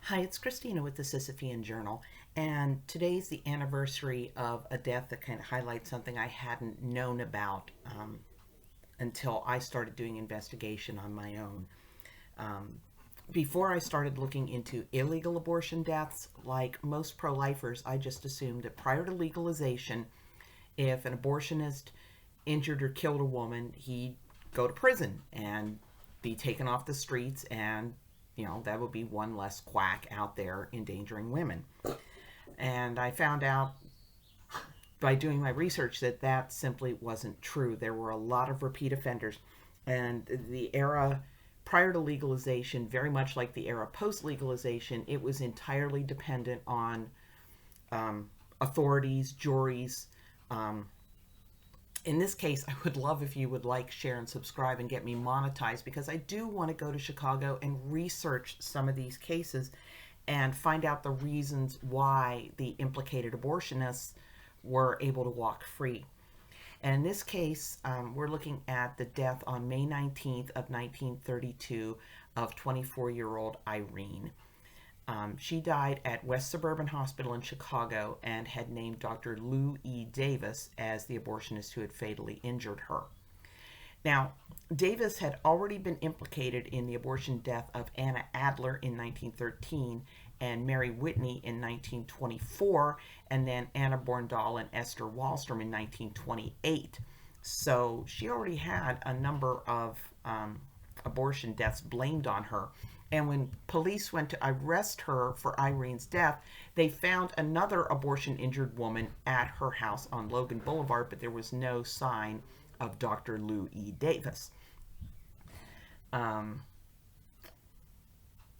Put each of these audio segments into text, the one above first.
Hi, it's Christina with the Sisyphean Journal, and today's the anniversary of a death that kind of highlights something I hadn't known about until I started doing investigation on my own. Um, Before I started looking into illegal abortion deaths, like most pro-lifers, I just assumed that prior to legalization, if an abortionist injured or killed a woman, he'd go to prison and be taken off the streets, and that would be one less quack out there endangering women. And I found out by doing my research that that simply wasn't true. There were a lot of repeat offenders, and the era prior to legalization, very much like the era post legalization, it was entirely dependent on authorities, juries. Um, in this case, I would love if you would like, share, and subscribe and get me monetized, because I do want to go to Chicago and research some of these cases and find out the reasons why the implicated abortionists were able to walk free. And in this case, we're looking at the death on May 19th of 1932 of 24-year-old Irene. She died at West Suburban Hospital in Chicago and had named Dr. Lou E. Davis as the abortionist who had fatally injured her. Now, Davis had already been implicated in the abortion death of Anna Adler in 1913 and Mary Whitney in 1924, and then Anna Borndal and Esther Wallstrom in 1928. So she already had a number of abortion deaths blamed on her. And when police went to arrest her for Irene's death, they found another abortion injured woman at her house on Logan Boulevard, but there was no sign of Dr. Lou E. Davis.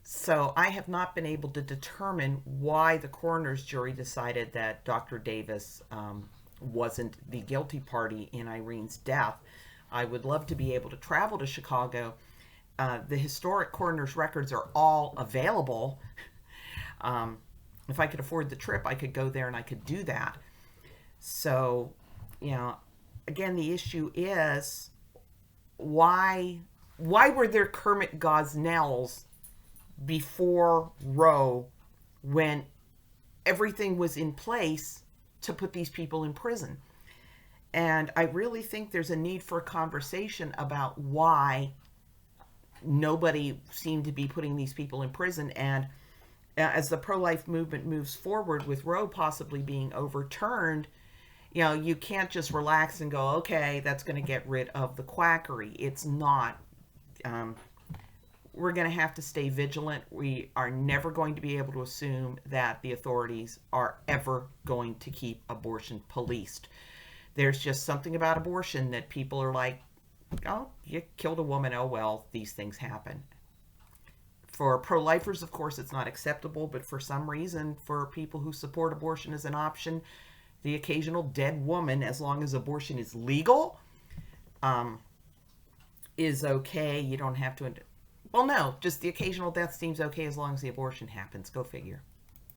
So I have not been able to determine why the coroner's jury decided that Dr. Davis wasn't the guilty party in Irene's death. I would love to be able to travel to Chicago. The historic coroner's records are all available. If I could afford the trip, I could go there and I could do that. So, again, the issue is why were there Kermit Gosnells before Roe when everything was in place to put these people in prison? And I really think there's a need for a conversation about why nobody seemed to be putting these people in prison. And as the pro-life movement moves forward with Roe possibly being overturned, you can't just relax and go, okay, that's going to get rid of the quackery. It's not. We're going to have to stay vigilant. We are never going to be able to assume that the authorities are ever going to keep abortion policed. There's just something about abortion that people are like, oh, you killed a woman, oh well, these things happen. For pro-lifers, of course, it's not acceptable, but for some reason, for people who support abortion as an option, the occasional dead woman, as long as abortion is legal, is okay. You don't have to... Well, no, just the occasional death seems okay as long as the abortion happens. Go figure.